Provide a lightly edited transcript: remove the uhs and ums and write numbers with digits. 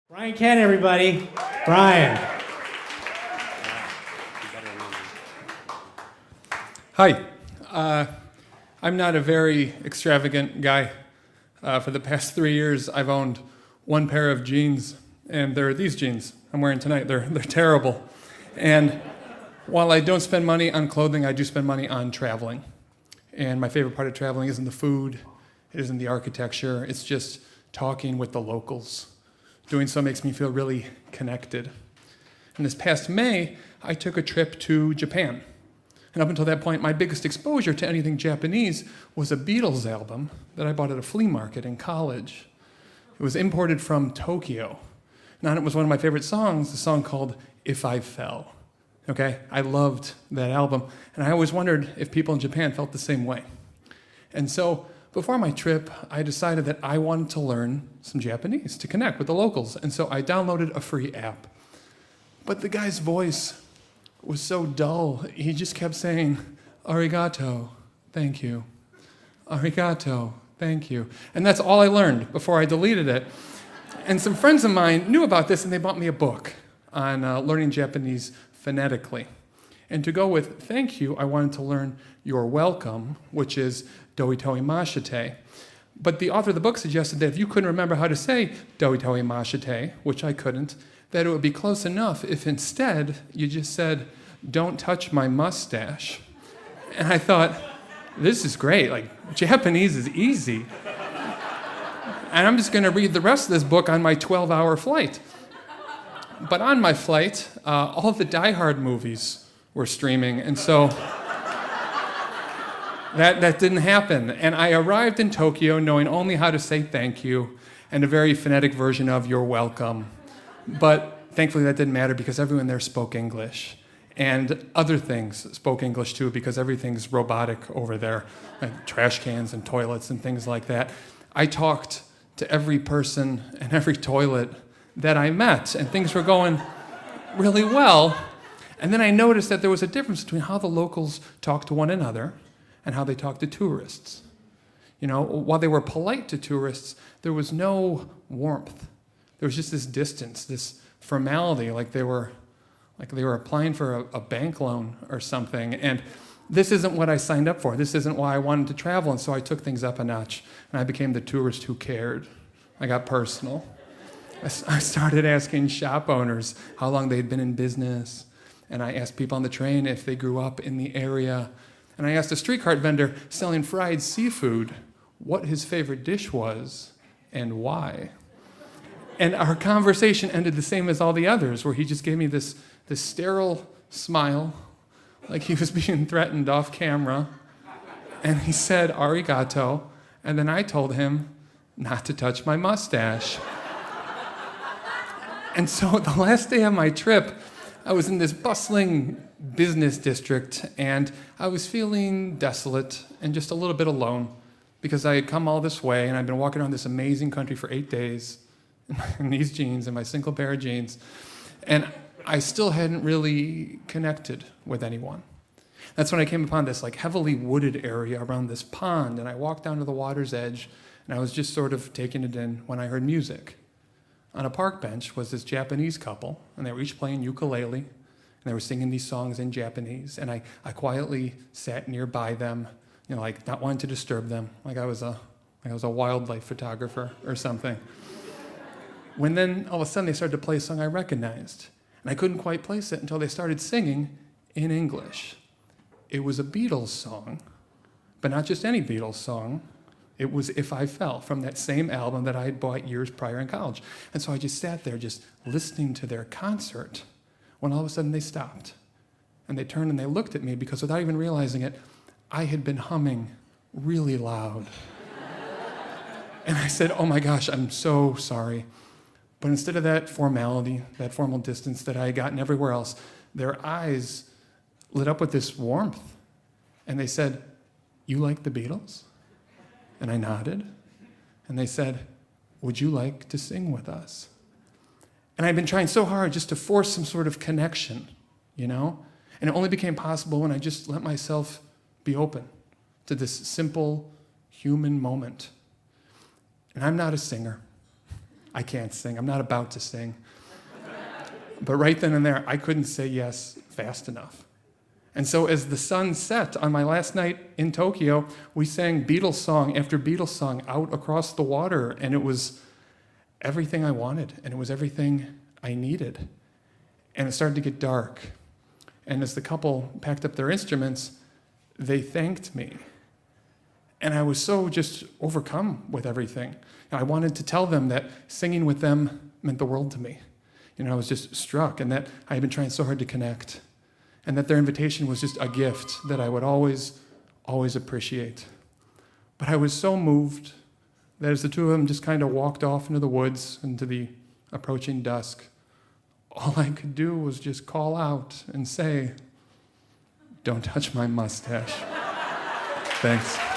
Bryan Kett, everybody. Bryan. Hi. I'm not a very extravagant guy. For the past 3 years, I've owned one pair of jeans, and they're these jeans I'm wearing tonight. They're terrible. And while I don't spend money on clothing, I do spend money on traveling. And my favorite part of traveling isn't the food, it isn't the architecture, it's just talking with the locals. Doing so makes me feel really connected. And this past May, I took a trip to Japan. And up until that point, my biggest exposure to anything Japanese was a Beatles album that I bought at a flea market in college. It was imported from Tokyo. Now, it was one of my favorite songs, a song called If I Fell. Okay? I loved that album, and I always wondered if people in Japan felt the same way. And so, before my trip, I decided that I wanted to learn some Japanese to connect with the locals, and so I downloaded a free app. But the guy's voice was so dull. He just kept saying, "Arigato, thank you. Arigato, thank you." And that's all I learned before I deleted it. And some friends of mine knew about this, and they bought me a book on learning Japanese phonetically. And to go with thank you, I wanted to learn you're welcome, which is doitoi mashite. But the author of the book suggested that if you couldn't remember how to say doitoi mashite, which I couldn't, that it would be close enough if instead you just said, "Don't touch my mustache." And I thought, this is great. Like, Japanese is easy. And I'm just going to read the rest of this book on my 12-hour flight. But on my flight, all the Die Hard movies were streaming, and so that didn't happen. And I arrived in Tokyo knowing only how to say thank you and a very phonetic version of you're welcome. But thankfully that didn't matter because everyone there spoke English. And other things spoke English too because everything's robotic over there, like trash cans and toilets and things like that. I talked to every person and every toilet that I met, and things were going really well. And then I noticed that there was a difference between how the locals talked to one another and how they talked to tourists. You know, while they were polite to tourists, there was no warmth. There was just this distance, this formality, like they were applying for a bank loan or something. And this isn't what I signed up for. This isn't why I wanted to travel. And so I took things up a notch, and I became the tourist who cared. I got personal. I started asking shop owners how long they'd been in business. And I asked people on the train if they grew up in the area. And I asked a street cart vendor selling fried seafood what his favorite dish was and why. And our conversation ended the same as all the others, where he just gave me this sterile smile, like he was being threatened off camera. And he said, "Arigato." And then I told him not to touch my mustache. And so the last day of my trip, I was in this bustling business district, and I was feeling desolate and just a little bit alone because I had come all this way, and I'd been walking around this amazing country for 8 days in these jeans, in my single pair of jeans, and I still hadn't really connected with anyone. That's when I came upon this like heavily wooded area around this pond, and I walked down to the water's edge, and I was just sort of taking it in when I heard music. On a park bench was this Japanese couple, and they were each playing ukulele, and they were singing these songs in Japanese, and I quietly sat nearby them, you know, like not wanting to disturb them, like I was a wildlife photographer or something. When then all of a sudden they started to play a song I recognized, and I couldn't quite place it until they started singing in English. It was a Beatles song, but not just any Beatles song. It was If I Fell, from that same album that I had bought years prior in college. And so I just sat there just listening to their concert when all of a sudden they stopped. And they turned and they looked at me because without even realizing it, I had been humming really loud. And I said, "Oh my gosh, I'm so sorry." But instead of that formality, that formal distance that I had gotten everywhere else, their eyes lit up with this warmth. And they said, "You like the Beatles?" And I nodded, and they said, "Would you like to sing with us?" And I'd been trying so hard just to force some sort of connection, you know? And it only became possible when I just let myself be open to this simple human moment. And I'm not a singer. I can't sing. I'm not about to sing. But right then and there, I couldn't say yes fast enough. And so as the sun set on my last night in Tokyo, we sang Beatles song after Beatles song out across the water, and it was everything I wanted, and it was everything I needed. And it started to get dark. And as the couple packed up their instruments, they thanked me. And I was so just overcome with everything. I wanted to tell them that singing with them meant the world to me. I was just struck, and that I had been trying so hard to connect, and that their invitation was just a gift that I would always, always appreciate. But I was so moved that as the two of them just kind of walked off into the woods, into the approaching dusk, all I could do was just call out and say, "Don't touch my mustache." Thanks.